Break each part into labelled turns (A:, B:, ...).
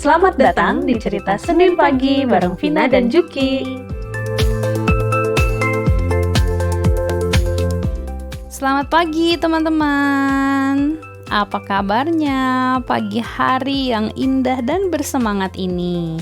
A: Selamat datang di Cerita Senin Pagi bareng Vina dan Juki.
B: Selamat pagi teman-teman. Apa kabarnya pagi hari yang indah dan bersemangat ini?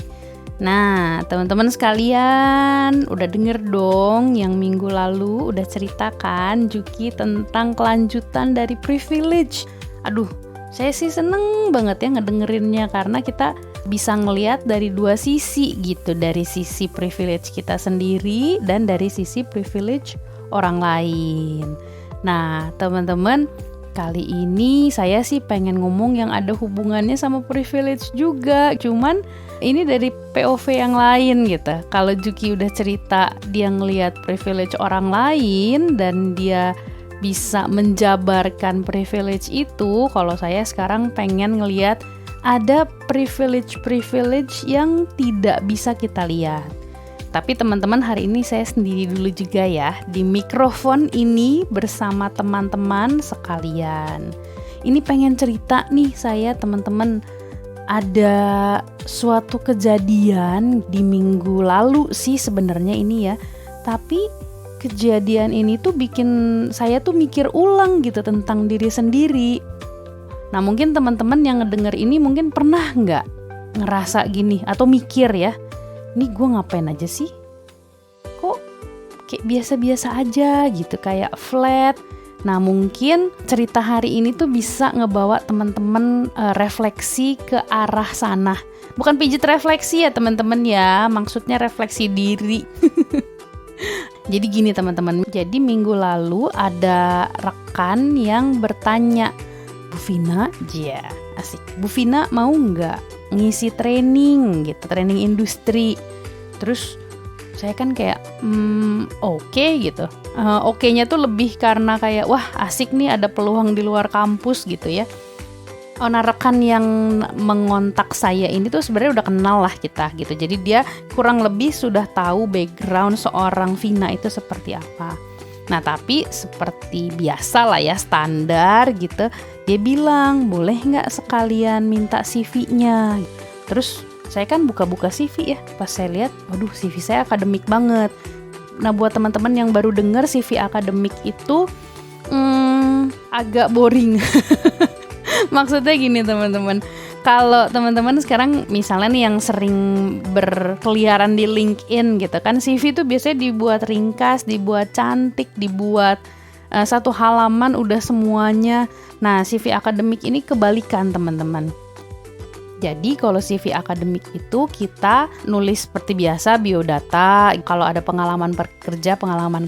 B: Nah, teman-teman sekalian, udah denger dong yang minggu lalu udah ceritakan Juki tentang kelanjutan dari privilege. Aduh, saya sih seneng banget ya ngedengerinnya karena kita bisa ngelihat dari dua sisi gitu, dari sisi privilege kita sendiri dan dari sisi privilege orang lain. Nah, teman-teman, kali ini saya sih pengen ngomong yang ada hubungannya sama privilege juga, cuman ini dari POV yang lain gitu. Kalau Juki udah cerita dia ngelihat privilege orang lain dan dia bisa menjabarkan privilege itu, kalau saya sekarang pengen ngelihat ada privilege yang tidak bisa kita lihat. Tapi teman-teman, hari ini saya sendiri dulu juga ya di mikrofon ini bersama teman-teman sekalian. Ini pengen cerita nih saya, teman-teman. Ada suatu kejadian di minggu lalu sih sebenarnya ini ya. Tapi kejadian ini tuh bikin saya tuh mikir ulang gitu tentang diri sendiri. Nah, mungkin teman-teman yang ngedenger ini mungkin pernah nggak ngerasa gini atau mikir ya, ini gue ngapain aja sih? Kok kayak biasa-biasa aja gitu, kayak flat. Nah, mungkin cerita hari ini tuh bisa ngebawa teman-teman refleksi ke arah sana. Bukan pijit refleksi ya teman-teman ya, maksudnya refleksi diri. Jadi gini teman-teman, jadi minggu lalu ada rekan yang bertanya, Bu Vina, asik. Bu Vina mau nggak ngisi training gitu, training industri? Terus saya kan kayak oke gitu. Oke-nya tuh lebih karena kayak wah asik nih ada peluang di luar kampus gitu ya. Nah, rekan yang mengontak saya ini tuh sebenarnya udah kenal lah kita gitu. Jadi dia kurang lebih sudah tahu background seorang Vina itu seperti apa. Nah, tapi seperti biasa lah ya, standar gitu. Dia bilang, boleh nggak sekalian minta CV-nya? Terus saya kan buka-buka CV ya. Pas saya lihat, waduh CV saya akademik banget. Nah, buat teman-teman yang baru dengar CV akademik itu agak boring. Maksudnya gini teman-teman, kalau teman-teman sekarang misalnya nih yang sering berkeliaran di LinkedIn gitu kan, CV tuh biasanya dibuat ringkas, dibuat cantik, dibuat satu halaman udah semuanya. Nah, CV akademik ini kebalikan teman-teman. Jadi kalau CV akademik itu kita nulis seperti biasa biodata, kalau ada pengalaman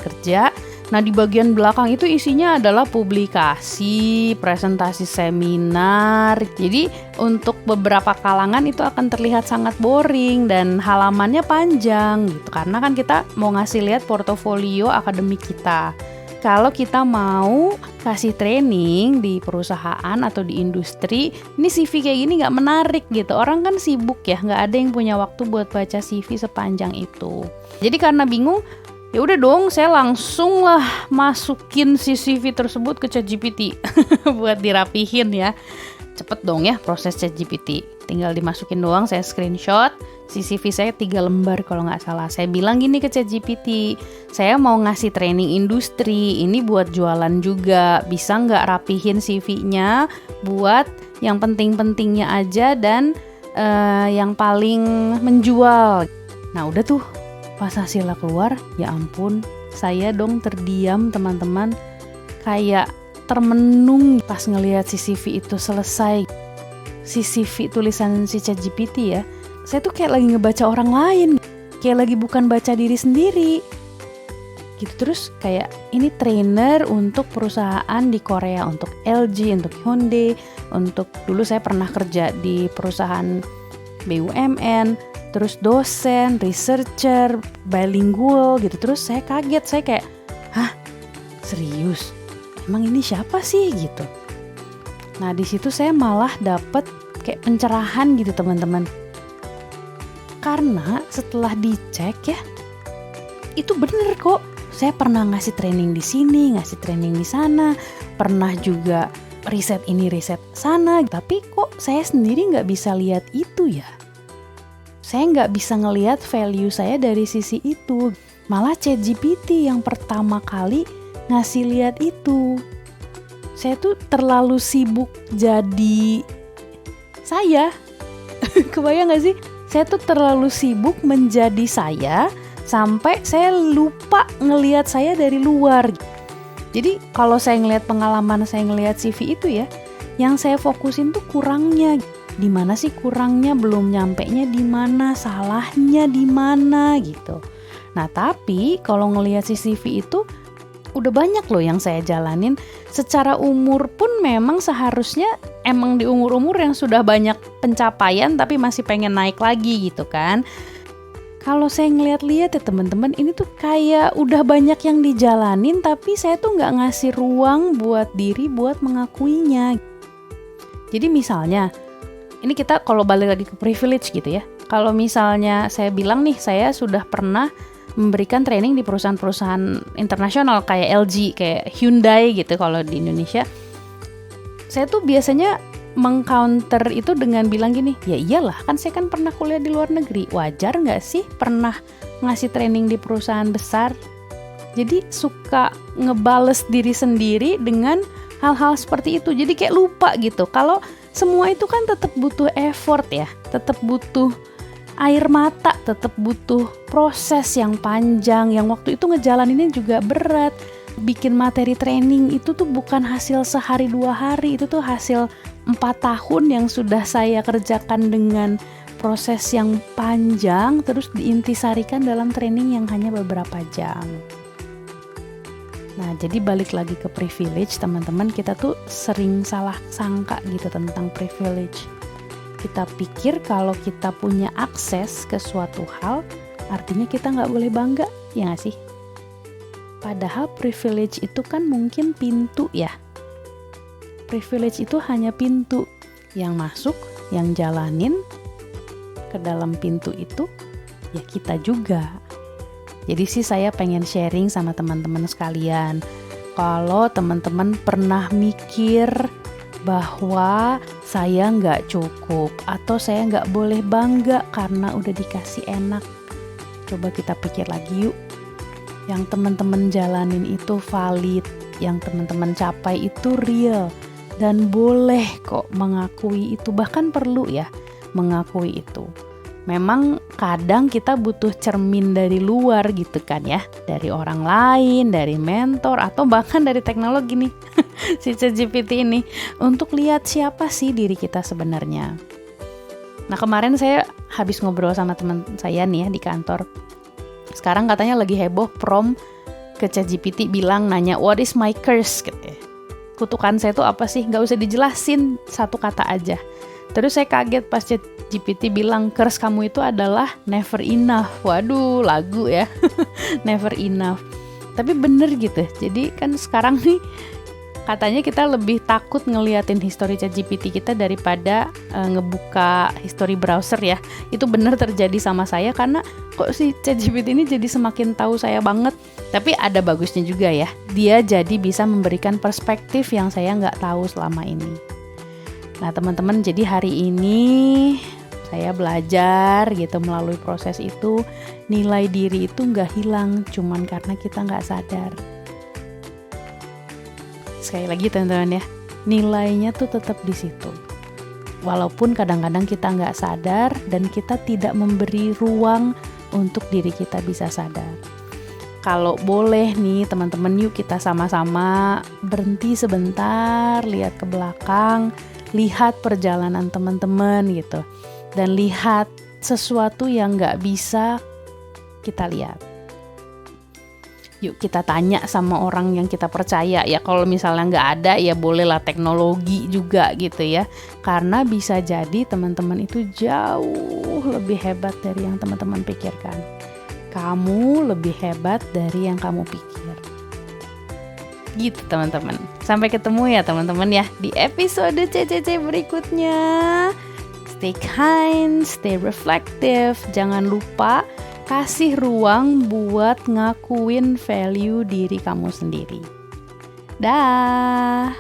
B: kerja. Nah, di bagian belakang itu isinya adalah publikasi, presentasi seminar. Jadi untuk beberapa kalangan itu akan terlihat sangat boring dan halamannya panjang gitu. Karena kan kita mau ngasih lihat portofolio akademik kita. Kalau kita mau kasih training di perusahaan atau di industri, ini CV kayak gini nggak menarik gitu. Orang kan sibuk ya, nggak ada yang punya waktu buat baca CV sepanjang itu. Jadi karena bingung, ya udah dong, saya langsung lah masukin si CV tersebut ke ChatGPT buat dirapihin ya. Cepet dong ya proses ChatGPT. Tinggal dimasukin doang, saya screenshot. Si CV saya 3 lembar kalau nggak salah. Saya bilang gini ke ChatGPT, saya mau ngasih training industri, ini buat jualan juga. Bisa nggak rapihin CV-nya buat yang penting-pentingnya aja dan yang paling menjual. Nah udah tuh, pas hasilnya keluar, ya ampun, saya dong terdiam teman-teman, kayak termenung pas ngelihat si CV itu selesai. Si CV tulisan si ChatGPT ya, saya tuh kayak lagi ngebaca orang lain, kayak lagi bukan baca diri sendiri gitu. Terus kayak ini trainer untuk perusahaan di Korea, untuk LG, untuk Hyundai, untuk dulu saya pernah kerja di perusahaan BUMN, terus dosen, researcher, bilingual gitu. Terus saya kaget, saya kayak, hah, serius? Emang ini siapa sih gitu? Nah, di situ saya malah dapet kayak pencerahan gitu teman-teman. Karena setelah dicek ya, itu bener kok. Saya pernah ngasih training di sini, ngasih training di sana, pernah juga riset ini riset sana, tapi kok saya sendiri nggak bisa lihat itu ya. saya nggak bisa ngelihat value saya dari sisi itu. Malah ChatGPT yang pertama kali ngasih lihat itu. Saya tuh terlalu sibuk jadi saya. Kebayang gak sih? Saya tuh terlalu sibuk menjadi saya sampai saya lupa ngelihat saya dari luar. Jadi kalau saya ngelihat pengalaman, saya ngelihat CV itu ya, yang saya fokusin tuh kurangnya. Di mana sih kurangnya, belum nyampenya di mana, salahnya di mana gitu. Nah, tapi kalau ngelihat si CV itu udah banyak loh yang saya jalanin. Secara umur pun memang seharusnya emang di umur-umur yang sudah banyak pencapaian tapi masih pengen naik lagi gitu kan. Kalau saya ngeliat-liat ya teman-teman, ini tuh kayak udah banyak yang dijalanin tapi saya tuh nggak ngasih ruang buat diri buat mengakuinya. Jadi misalnya, ini kita kalau balik lagi ke privilege gitu ya. Kalau misalnya saya bilang nih, saya sudah pernah memberikan training di perusahaan-perusahaan internasional kayak LG, kayak Hyundai gitu kalau di Indonesia. Saya tuh biasanya meng-counter itu dengan bilang gini, ya iyalah kan saya kan pernah kuliah di luar negeri, wajar nggak sih pernah ngasih training di perusahaan besar. Jadi suka ngebales diri sendiri dengan hal-hal seperti itu. Jadi kayak lupa gitu, kalau semua itu kan tetap butuh effort ya, tetap butuh air mata, tetap butuh proses yang panjang, yang waktu itu ngejalaninnya juga berat. Bikin materi training itu tuh bukan hasil sehari 2 hari, itu tuh hasil 4 tahun yang sudah saya kerjakan dengan proses yang panjang, terus diintisarikan dalam training yang hanya beberapa jam. Nah, jadi balik lagi ke privilege, teman-teman, kita tuh sering salah sangka gitu tentang privilege. Kita pikir kalau kita punya akses ke suatu hal, artinya kita nggak boleh bangga, ya nggak sih? Padahal privilege itu kan mungkin pintu ya. Privilege itu hanya pintu. Yang masuk, yang jalanin ke dalam pintu itu, ya kita juga. Jadi sih saya pengen sharing sama teman-teman sekalian. Kalau teman-teman pernah mikir bahwa saya nggak cukup atau saya nggak boleh bangga karena udah dikasih enak, coba kita pikir lagi yuk. Yang teman-teman jalanin itu valid, yang teman-teman capai itu real, dan boleh kok mengakui itu, bahkan perlu ya mengakui itu. Memang kadang kita butuh cermin dari luar gitu kan ya, dari orang lain, dari mentor, atau bahkan dari teknologi nih, si ChatGPT ini, untuk lihat siapa sih diri kita sebenarnya. Nah, kemarin saya habis ngobrol sama teman saya nih ya di kantor. Sekarang katanya lagi heboh prompt ke ChatGPT bilang nanya, what is my curse? Gitu. Kutukan saya tuh apa sih? Gak usah dijelasin, satu kata aja. Terus saya kaget pas ChatGPT bilang curse kamu itu adalah never enough. Waduh, lagu ya. Never enough. Tapi bener gitu. Jadi kan sekarang nih katanya kita lebih takut ngeliatin history ChatGPT kita daripada ngebuka history browser ya. Itu bener terjadi sama saya karena kok si ChatGPT ini jadi semakin tahu saya banget. Tapi ada bagusnya juga ya. Dia jadi bisa memberikan perspektif yang saya nggak tahu selama ini. Nah teman-teman, jadi hari ini saya belajar gitu melalui proses itu, nilai diri itu nggak hilang cuman karena kita nggak sadar. Sekali lagi teman-teman ya, nilainya tuh tetap di situ. Walaupun kadang-kadang kita nggak sadar dan kita tidak memberi ruang untuk diri kita bisa sadar. Kalau boleh nih teman-teman, yuk kita sama-sama berhenti sebentar, lihat ke belakang, lihat perjalanan teman-teman gitu, dan lihat sesuatu yang nggak bisa kita lihat. Yuk kita tanya sama orang yang kita percaya ya, kalau misalnya nggak ada ya bolehlah teknologi juga gitu ya, karena bisa jadi teman-teman itu jauh lebih hebat dari yang teman-teman pikirkan. Kamu lebih hebat dari yang kamu pikir. Gitu teman-teman. Sampai ketemu ya teman-teman ya di episode CCC berikutnya. Stay kind, stay reflective. Jangan lupa kasih ruang buat ngakuin value diri kamu sendiri. Dah.